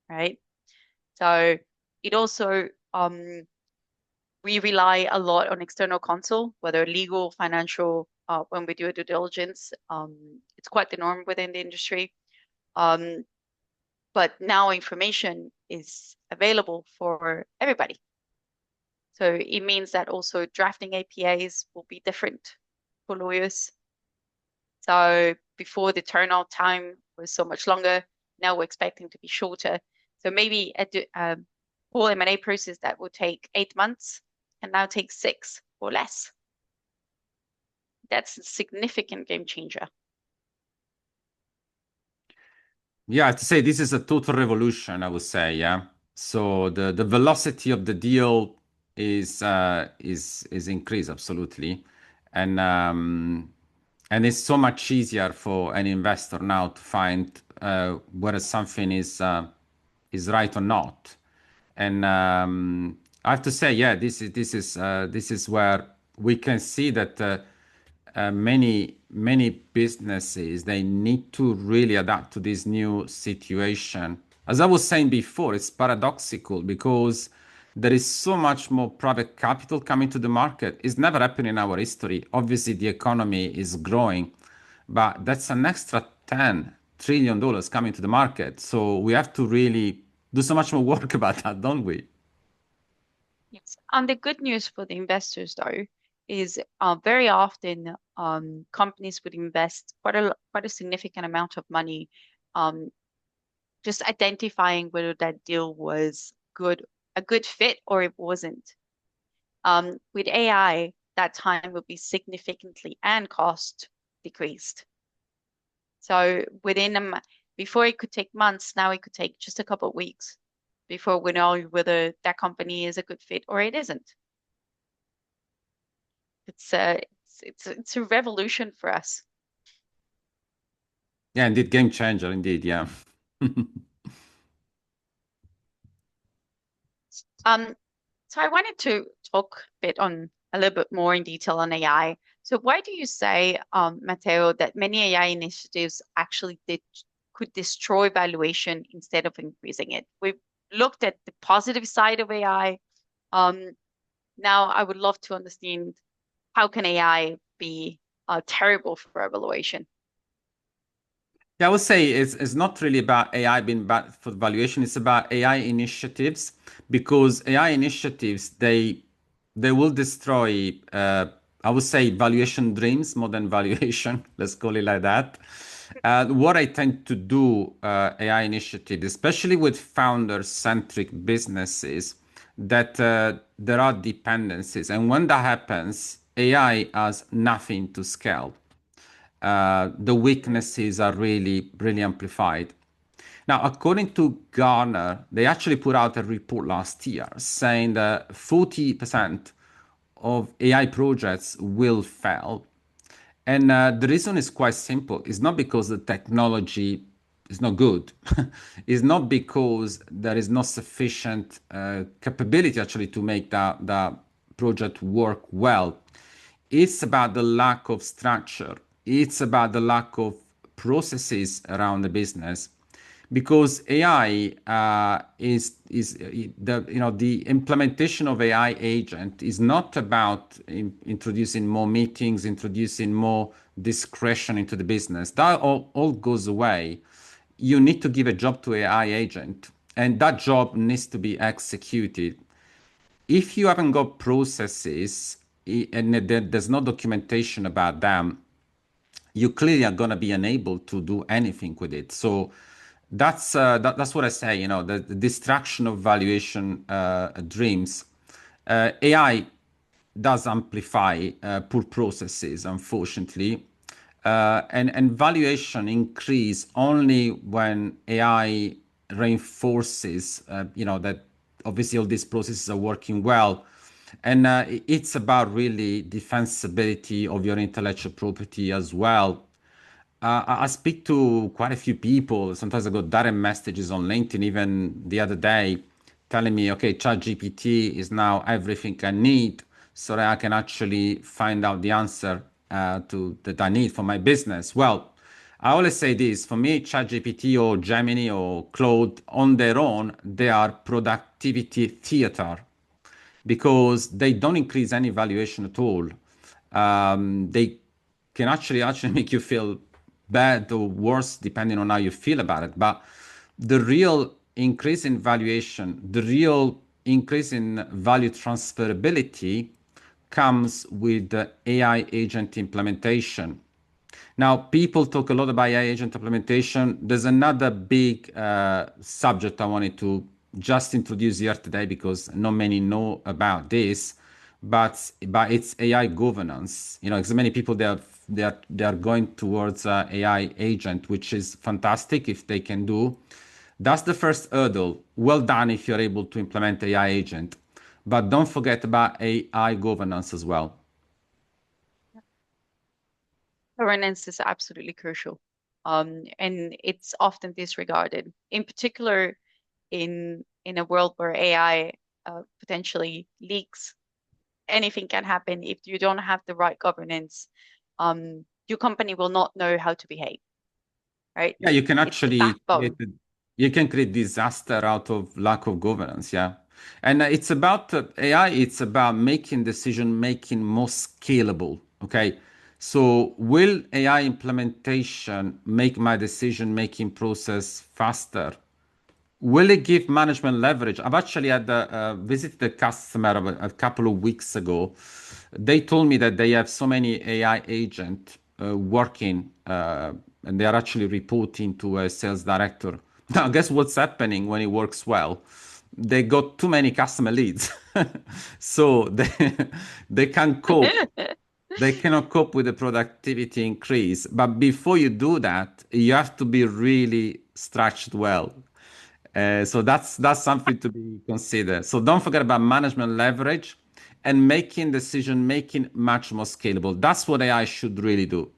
Speaker 2: right? So it also, we rely a lot on external counsel, whether legal, financial, when we do a due diligence. It's quite the norm within the industry. Um, but now information is available for everybody. So it means that also drafting APAs will be different for lawyers. So before the turnout time was so much longer, now we're expecting to be shorter. So maybe a whole M&A process that will take 8 months can now take 6 or less. That's a significant game changer.
Speaker 1: Yeah, I have to say this is a total revolution, I would say, yeah. So the velocity of the deal is increased absolutely. And and it's so much easier for an investor now to find whether something is right or not. And I have to say, yeah, this is where we can see that many businesses, they need to really adapt to this new situation. As I was saying before, it's paradoxical because there is so much more private capital coming to the market. It's never happened in our history. Obviously, the economy is growing, but that's an extra $10 trillion coming to the market. So we have to really do so much more work about that, don't we?
Speaker 2: Yes. And the good news for the investors, though, is very often companies would invest quite a significant amount of money, um, just identifying whether that deal was a good fit or it wasn't. With AI, that time would be significantly and cost decreased. So before it could take months, now it could take just a couple of weeks before we know whether that company is a good fit or it isn't. It's a revolution for us.
Speaker 1: Yeah, indeed, game changer, indeed, yeah.
Speaker 2: Um, so I wanted to talk a little bit more in detail on AI. So why do you say, Matteo, that many AI initiatives actually could destroy valuation instead of increasing it? We've looked at the positive side of AI. Um, Now I would love to understand how can AI be terrible for valuation?
Speaker 1: Yeah, I would say it's not really about AI being bad for valuation. It's about AI initiatives because AI initiatives they will destroy I would say valuation dreams more than valuation. Let's call it like that. What I tend to do AI initiatives, especially with founder-centric businesses, that there are dependencies, and when that happens, AI has nothing to scale. The weaknesses are really, really amplified. Now, according to Gartner, they actually put out a report last year saying that 40% of AI projects will fail. And the reason is quite simple. It's not because the technology is not good. It's not because there is not sufficient capability actually to make that project work well. It's about the lack of structure. It's about the lack of processes around the business, because AI is the the implementation of AI agent is not about introducing more meetings, introducing more discretion into the business. That all goes away. You need to give a job to AI agent, and that job needs to be executed. If you haven't got processes and there's no documentation about them, you clearly are going to be unable to do anything with it. So that's what I say. The distraction of valuation dreams. AI does amplify poor processes, unfortunately, and valuation increase only when AI reinforces, that obviously all these processes are working well. And it's about really defensibility of your intellectual property as well. I speak to quite a few people. Sometimes I got direct messages on LinkedIn, even the other day, telling me, okay, ChatGPT is now everything I need so that I can actually find out the answer that I need for my business. Well, I always say this, for me, ChatGPT or Gemini or Claude on their own, they are productivity theater because they don't increase any valuation at all. They can actually make you feel bad or worse depending on how you feel about it. But the real increase in valuation, the real increase in value transferability comes with the AI agent implementation. Now, people talk a lot about AI agent implementation. There's another big subject I wanted to just introduce here today because not many know about this, but it's AI governance. Because many people they are going towards AI agent, which is fantastic if they can do. That's the first hurdle. Well done if you're able to implement AI agent, but don't forget about AI governance as well.
Speaker 2: Governance is absolutely crucial. And it's often disregarded, in particular in a world where AI potentially leaks. Anything can happen if you don't have the right governance. your company will not know how to behave, right?
Speaker 1: Yeah, you can
Speaker 2: It's the
Speaker 1: actually
Speaker 2: backbone.
Speaker 1: you can create disaster out of lack of governance. Yeah, and it's about AI. It's about making decision making more scalable. Okay, so will AI implementation make my decision making process faster? Will it give management leverage? I've actually had visited a customer a couple of weeks ago. They told me that they have so many AI agents working, and they are actually reporting to a sales director. Now, guess what's happening when it works well? They got too many customer leads, so they can't cope. They cannot cope with the productivity increase. But before you do that, you have to be really stretched well. So that's something to be considered. So don't forget about management leverage and making decision making much more scalable. That's what AI should really do.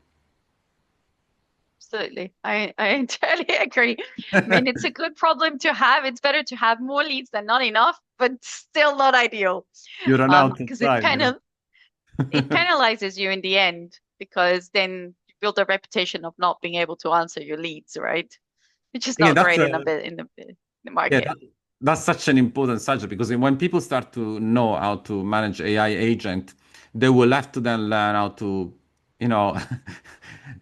Speaker 2: Absolutely. I entirely agree. I mean, it's a good problem to have. It's better to have more leads than not enough, but still not ideal.
Speaker 1: You run out of
Speaker 2: Because
Speaker 1: time, you
Speaker 2: it
Speaker 1: know.
Speaker 2: penalizes you in the end because then you build a reputation of not being able to answer your leads, right? Which is
Speaker 1: Again,
Speaker 2: not
Speaker 1: that's
Speaker 2: great
Speaker 1: a
Speaker 2: in the
Speaker 1: yeah,
Speaker 2: market.
Speaker 1: that's such an important subject because when people start to know how to manage AI agent, they will have to then learn how to, you know,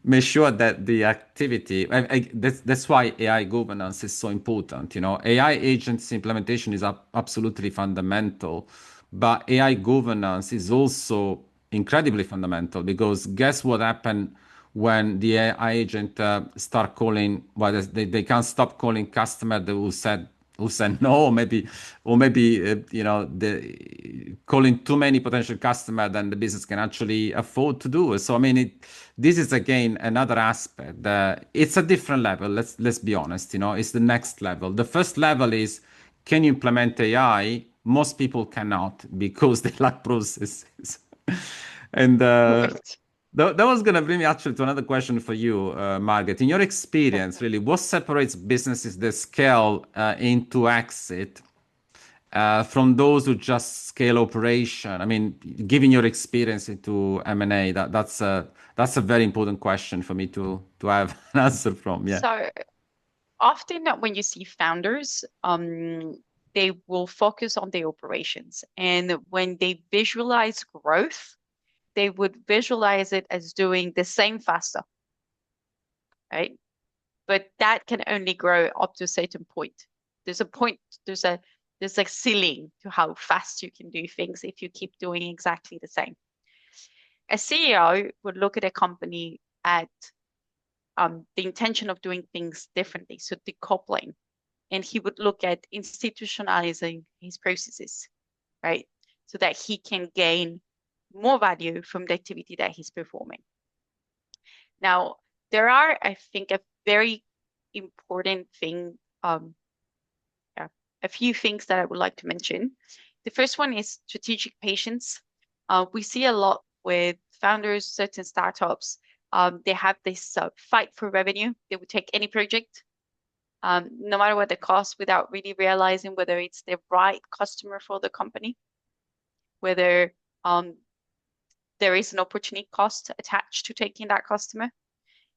Speaker 1: make sure that the activity. That's why AI governance is so important. You know, AI agents implementation is absolutely fundamental, but AI governance is also incredibly fundamental because guess what happened when the AI agent start calling, well, they can't stop calling customer who said no, or maybe you know the calling too many potential customer than the business can actually afford to do. So I mean, this is again another aspect. It's a different level. Let's be honest. You know, it's the next level. The first level is can you implement AI? Most people cannot because they lack processes. And
Speaker 2: Right.
Speaker 1: that was going to bring me actually to another question for you, Margaret. In your experience, really, what separates businesses that scale into exit from those who just scale operation? I mean, given your experience into M&A, that's a very important question for me to have an answer from. Yeah.
Speaker 2: So often when you see founders, they will focus on the operations. And when they visualize growth, they would visualize it as doing the same faster, right? But that can only grow up to a certain point. There's a point, there's a there's a ceiling to how fast you can do things if you keep doing exactly the same. A CEO would look at a company at the intention of doing things differently, so decoupling, and he would look at institutionalizing his processes, right? So that he can gain more value from the activity that he's performing. Now, there are, I think, a very important thing, yeah, a few things that I would like to mention. The first one is strategic patience. We see a lot with founders, certain startups. They have this fight for revenue. They would take any project, no matter what the cost, without really realizing whether it's the right customer for the company, whether there is an opportunity cost attached to taking that customer.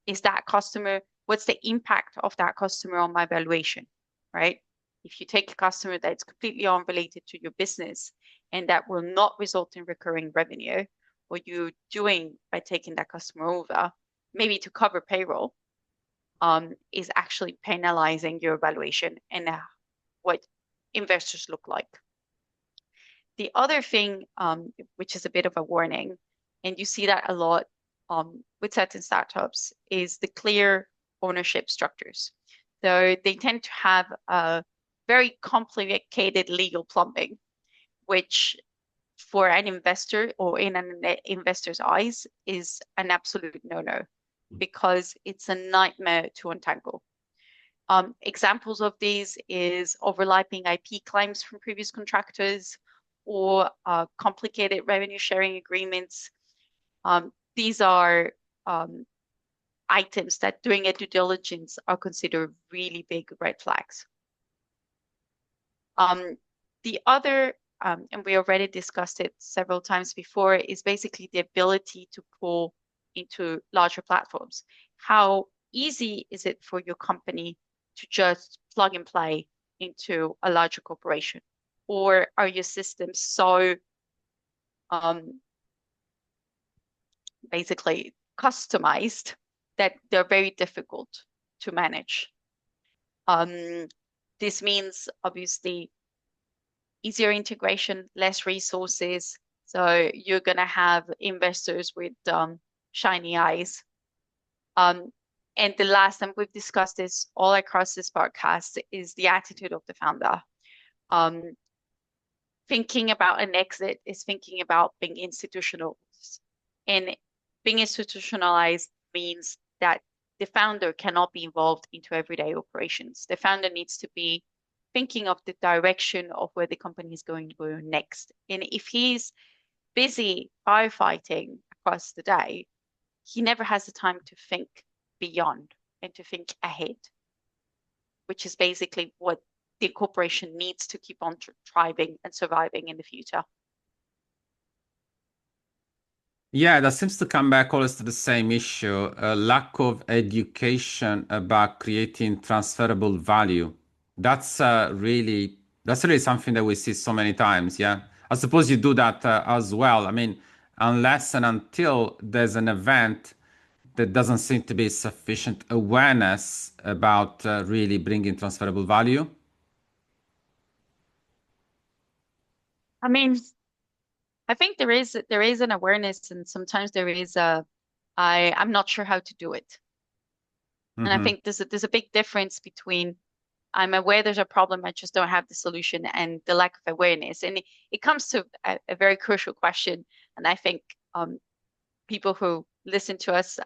Speaker 2: Is that customer, what's the impact of that customer on my valuation, right? If you take a customer that's completely unrelated to your business and that will not result in recurring revenue, what you're doing by taking that customer over, maybe to cover payroll, is actually penalizing your valuation and what investors look like. The other thing, which is a bit of a warning, and you see that a lot with certain startups, is the clear ownership structures. So they tend to have a very complicated legal plumbing, which for an investor or in an investor's eyes is an absolute no-no because it's a nightmare to untangle. Examples of these is overlapping IP claims from previous contractors or complicated revenue sharing agreements. These are items that during a due diligence are considered really big red flags. The other, and we already discussed it several times before, is basically the ability to pull into larger platforms? How easy is it for your company to just plug and play into a larger corporation? Or are your systems so um, basically customized that they're very difficult to manage? Um, this means obviously easier integration, less resources. So you're going to have investors with shiny eyes. Um, and the last time we've discussed this all across this podcast is the attitude of the founder. Um, Thinking about an exit is thinking about being institutional. And being institutionalized means that the founder cannot be involved into everyday operations. The founder needs to be thinking of the direction of where the company is going to go next. And if he's busy firefighting across the day, he never has the time to think beyond and to think ahead, which is basically what the corporation needs to keep on thriving and surviving in the future.
Speaker 1: Yeah, that seems to come back always to the same issue, a lack of education about creating transferable value. That's really something that we see so many times. Yeah, I suppose you do that as well. I mean, unless and until there's an event that doesn't seem to be sufficient awareness about really bringing transferable value.
Speaker 2: I mean, I think there is an awareness, and sometimes there is a I'm not sure how to do it. And I
Speaker 1: Hmm.
Speaker 2: think there's a big difference between I'm aware there's a problem, I just don't have the solution, and the lack of awareness. And it comes to a very crucial question. And I think people who listen to us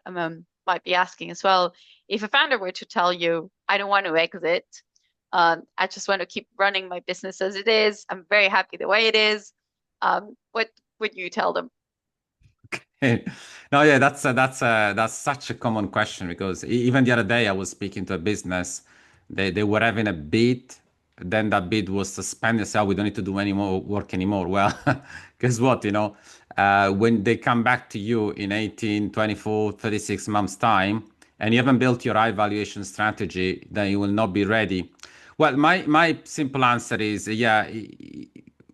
Speaker 2: might be asking as well, if a founder were to tell you, I don't want to exit, I just want to keep running my business as it is, I'm very happy the way it is, what would you tell them?
Speaker 1: No, yeah, that's such a common question because even the other day I was speaking to a business. They were having a bid, then that bid was suspended. So we don't need to do any more work anymore. Well, guess what? When they come back to you in 18, 24, 36 months time, and you haven't built your high valuation strategy, then you will not be ready. Well, my simple answer is yeah.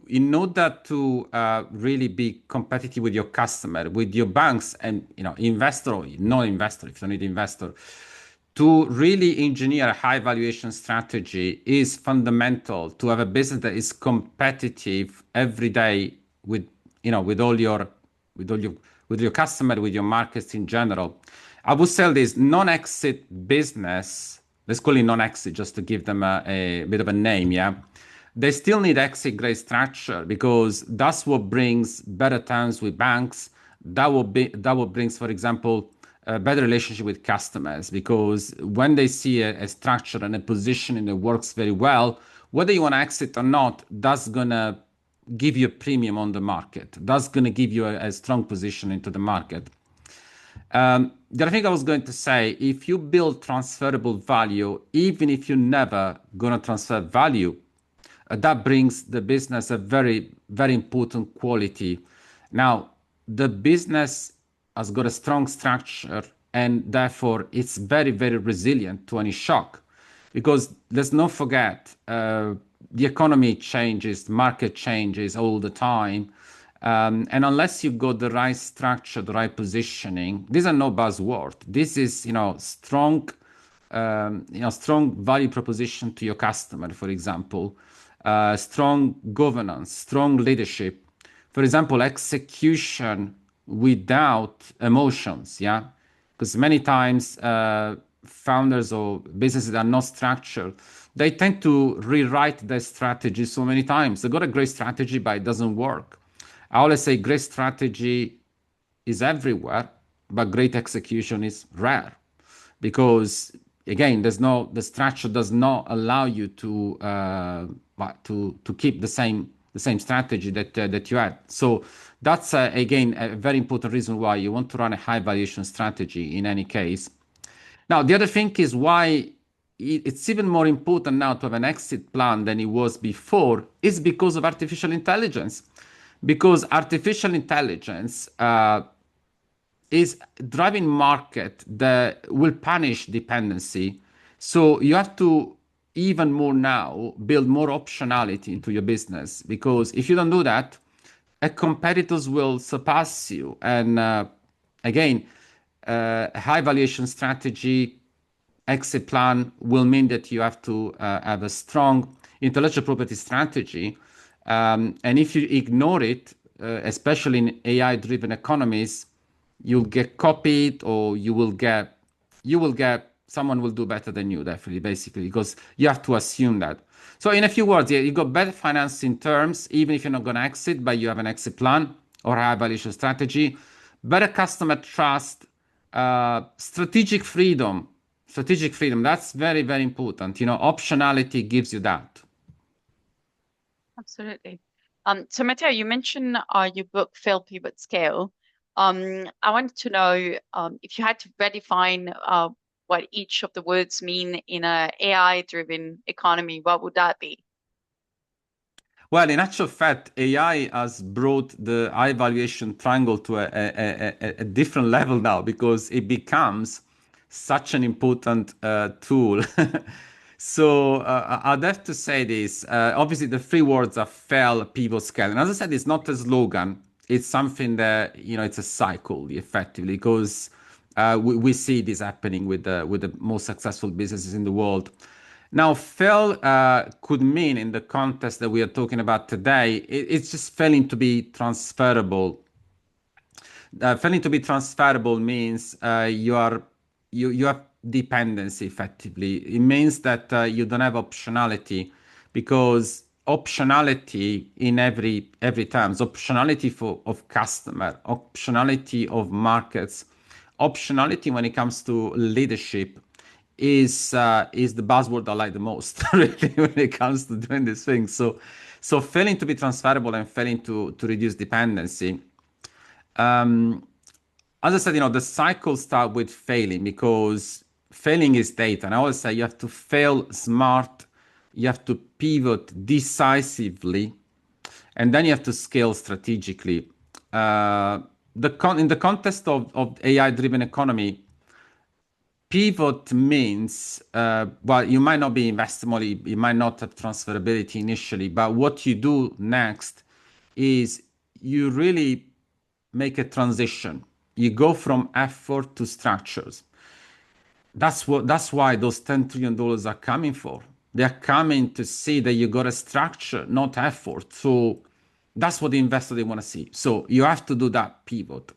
Speaker 1: In order to really be competitive with your customer, with your banks, and investor or non-investor, if you need investor, to really engineer a high valuation strategy is fundamental to have a business that is competitive every day with with with all your with your customer, with your markets in general. I would sell this non-exit business. Let's call it non-exit just to give them a bit of a name. Yeah, they still need exit grade structure because that's what brings better terms with banks. That will brings, for example, a better relationship with customers because when they see a structure and a positioning that works very well, whether you want to exit or not, that's gonna give you a premium on the market. That's gonna give you a strong position into the market. The other thing I was going to say, if you build transferable value, even if you're never gonna transfer value, that brings the business a very, very important quality. Now, the business has got a strong structure and therefore it's very, very resilient to any shock. Because let's not forget, the economy changes, the market changes all the time. And unless you've got the right structure, the right positioning, these are no buzzword. This is, strong value proposition to your customer, for example, strong governance, strong leadership, for example, execution without emotions. Yeah, because many times founders or businesses that are not structured, they tend to rewrite their strategy so many times. They got a great strategy, but it doesn't work. I always say great strategy is everywhere, but great execution is rare because again, the structure does not allow you to keep the same strategy that you had. So that's again a very important reason why you want to run a high valuation strategy in any case. Now, the other thing is why it's even more important now to have an exit plan than it was before is because of artificial intelligence. Because artificial intelligence is driving market that will punish dependency. So you have to even more now build more optionality into your business, because if you don't do that, competitors will surpass you. And again, high valuation strategy exit plan will mean that you have to have a strong intellectual property strategy. And if you ignore it, especially in AI-driven economies, you'll get copied, or you will get someone will do better than you, definitely, basically, because you have to assume that. So in a few words, yeah, you got better financing terms, even if you're not going to exit, but you have an exit plan or high valuation strategy, better customer trust, strategic freedom. That's very, very important. Optionality gives you that.
Speaker 2: Absolutely. So Matteo, you mentioned your book Fail Pivot Scale. I wanted to know if you had to redefine what each of the words mean in a AI-driven economy, what would that be?
Speaker 1: Well, in actual fact, AI has brought the high valuation triangle to a different level now, because it becomes such an important tool. So I'd have to say this. Obviously, the three words are fail, pivot, scale. And as I said, it's not a slogan. It's something that, it's a cycle, effectively, because we see this happening with the most successful businesses in the world. Now, fail could mean, in the context that we are talking about today, it's just failing to be transferable. Failing to be transferable means you have dependency, effectively. It means that you don't have optionality, because optionality in every terms, optionality of customer, optionality of markets, optionality when it comes to leadership is the buzzword I like the most, really, when it comes to doing these things. So failing to be transferable and failing to reduce dependency. As I said, the cycle start with failing, because failing is data. And I always say you have to fail smart, you have to pivot decisively, and then you have to scale strategically. In the context of AI-driven economy, pivot means, well, you might not be investable, you might not have transferability initially, but what you do next is you really make a transition. You go from effort to structures. That's why those $10 trillion are coming for. They're coming to see that you got a structure, not effort. So that's what the investor they want to see. So you have to do that pivot.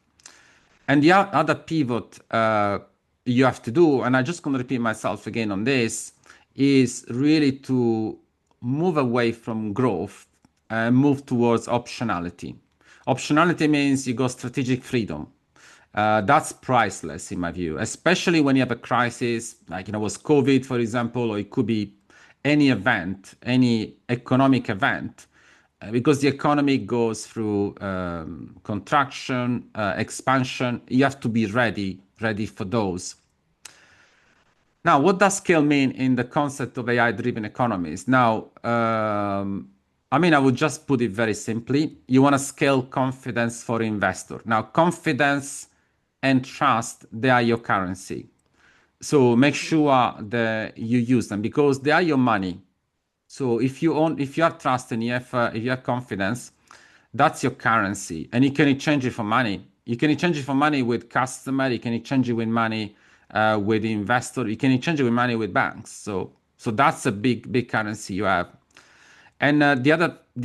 Speaker 1: And the other pivot you have to do, and I'm just going to repeat myself again on this, is really to move away from growth and move towards optionality. Optionality means you got strategic freedom. That's priceless in my view, especially when you have a crisis, like, was COVID, for example, or it could be any event, any economic event, because the economy goes through contraction, expansion. You have to be ready for those. Now, what does scale mean in the concept of AI-driven economies? Now, I would just put it very simply. You want to scale confidence for investor. Now, confidence and trust, they are your currency. So make sure that you use them, because they are your money. So if you have trust and if you have confidence, that's your currency, and you can exchange it for money. You can exchange it for money with customer. You can exchange it with money with investor. You can exchange it with money with banks. So that's a big currency you have. And the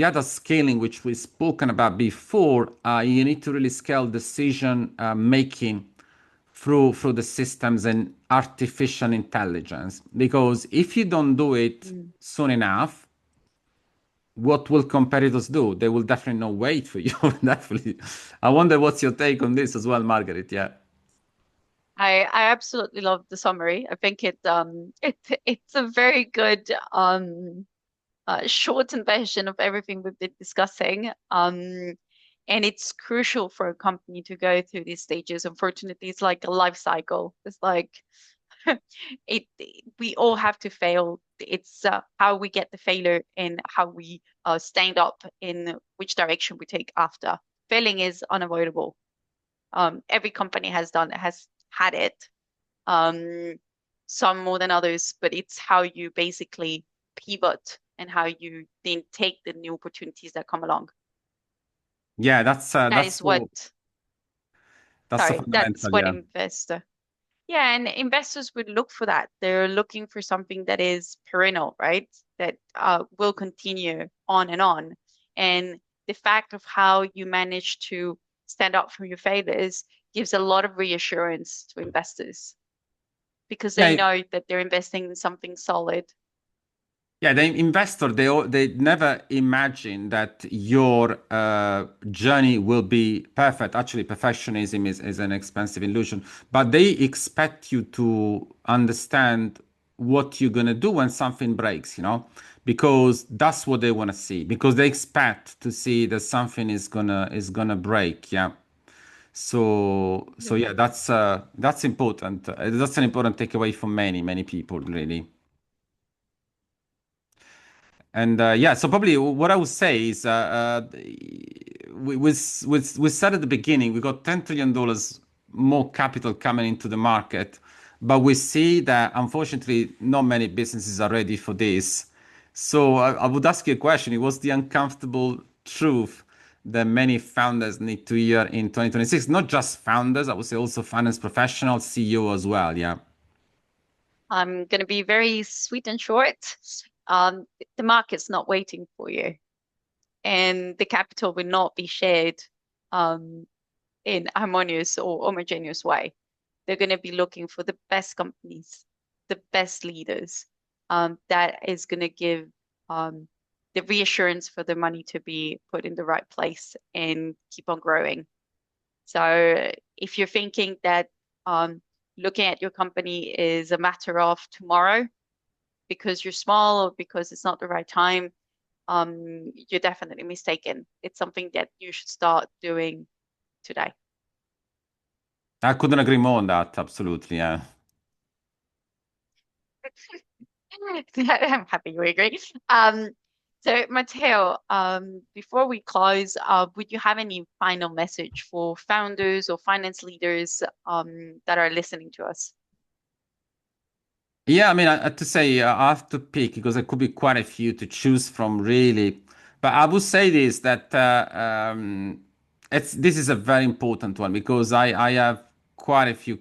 Speaker 1: other scaling, which we've spoken about before, you need to really scale decision making through the systems and artificial intelligence. Because if you don't do it
Speaker 2: Mm.
Speaker 1: soon enough, what will competitors do? They will definitely not wait for you. Definitely. I wonder what's your take on this as well, Margaret. Yeah.
Speaker 2: I absolutely love the summary. I think it's a very good shortened version of everything we've been discussing. And it's crucial for a company to go through these stages. Unfortunately, it's like a life cycle. It's like it we all have to fail. It's how we get the failure and how we stand up in which direction we take after. Failing is unavoidable. Every company has had it, um, some more than others, but it's how you basically pivot and how you then take the new opportunities that come along.
Speaker 1: Yeah,
Speaker 2: That is what,
Speaker 1: that's so
Speaker 2: sorry, that's
Speaker 1: fundamental.
Speaker 2: what
Speaker 1: Yeah.
Speaker 2: investor. Yeah, and investors would look for that. They're looking for something that is perennial, right? That will continue on and on. And the fact of how you manage to stand up from your failures gives a lot of reassurance to investors because they
Speaker 1: Yeah,
Speaker 2: know that they're investing in something solid.
Speaker 1: yeah, the investor they never imagine that your journey will be perfect. Actually, perfectionism is an expensive illusion, but they expect you to understand what you're gonna do when something breaks, because that's what they want to see. Because they expect to see that something is gonna break. Yeah. So yeah, that's important. That's an important takeaway for many people, really. And yeah, so probably what I would say is we said at the beginning we got $10 trillion more capital coming into the market, but we see that unfortunately not many businesses are ready for this. So I would ask you a question. What's the uncomfortable truth that many founders need to hear in 2026? Not just founders, I would say also finance professionals, CEO as well. Yeah.
Speaker 2: I'm going to be very sweet and short. Um, the market's not waiting for you, and the capital will not be shared um, in harmonious or homogeneous way. They're going to be looking for the best companies, the best leaders. That is going to give um, the reassurance for the money to be put in the right place and keep on growing. So if you're thinking that um, looking at your company is a matter of tomorrow because you're small or because it's not the right time, you're definitely mistaken. It's something that you should start doing today.
Speaker 1: I couldn't agree more on that. Absolutely. Yeah.
Speaker 2: I'm happy you agree. Um, so Matteo, before we close, would you have any final message for founders or finance leaders that are listening to us?
Speaker 1: Yeah, I mean, I have to say, I have to pick because there could be quite a few to choose from, really. But I would say this that this is a very important one because I have quite a few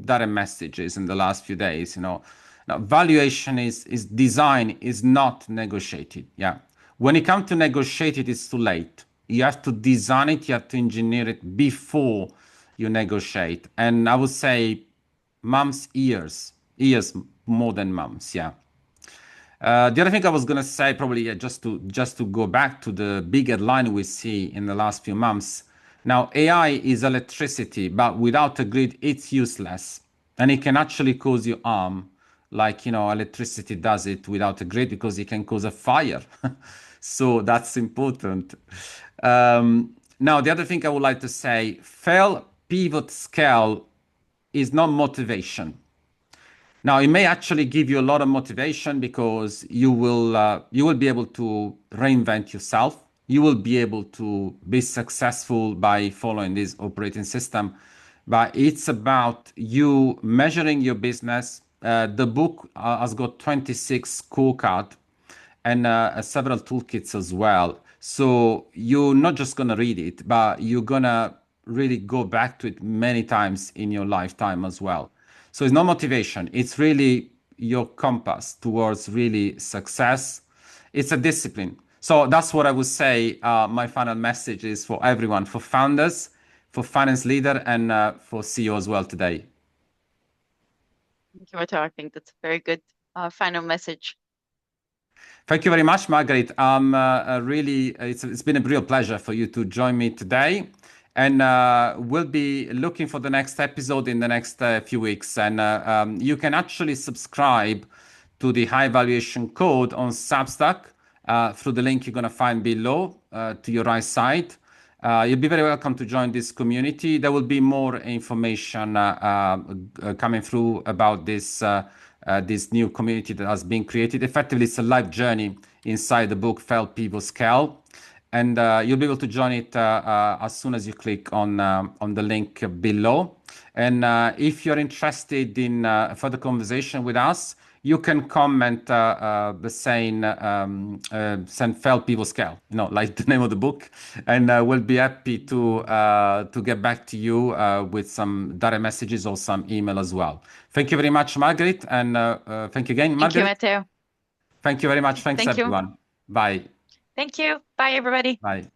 Speaker 1: direct messages in the last few days. Now, valuation is design is not negotiated. Yeah, when it comes to negotiate it, it's too late. You have to design it, you have to engineer it before you negotiate. And I would say months, years more than months. Yeah. The other thing I was gonna say, probably, yeah, just to go back to the big headline we see in the last few months. Now, AI is electricity, but without a grid, it's useless, and it can actually cause you harm, like electricity does it without a grid because it can cause a fire. So that's important. Now, the other thing I would like to say, fail, pivot, scale is not motivation. Now, it may actually give you a lot of motivation because you will be able to reinvent yourself. You will be able to be successful by following this operating system. But it's about you measuring your business. The book has got 26 scorecard and several toolkits as well. So you're not just gonna read it, but you're gonna really go back to it many times in your lifetime as well. So it's not motivation, it's really your compass towards really success. It's a discipline. So that's what I would say. My final message is for everyone, for founders, for finance leader, and for CEO as well today.
Speaker 2: Thank you, Matteo. I think that's a very good final message.
Speaker 1: Thank you very much, Margaret. Really, it's been a real pleasure for you to join me today. And we'll be looking for the next episode in the next few weeks. And you can actually subscribe to the high valuation code on Substack through the link you're going to find below to your right side. You'll be very welcome to join this community. There will be more information coming through about this new community that has been created. Effectively, it's a life journey inside the book Fell People Scale. and you'll be able to join it as soon as you click on the link below. And if you're interested in further conversation with us, you can comment the saying send fell pivot scale, like the name of the book, and we'll be happy to get back to you with some direct messages or some email as well. Thank you very much, Margaret, and thank you again,
Speaker 2: Thank you,
Speaker 1: Margaret.
Speaker 2: Matteo.
Speaker 1: Thank you very much. Thanks,
Speaker 2: Thank you.
Speaker 1: everyone. Bye.
Speaker 2: Thank you. Bye, everybody.
Speaker 1: Bye.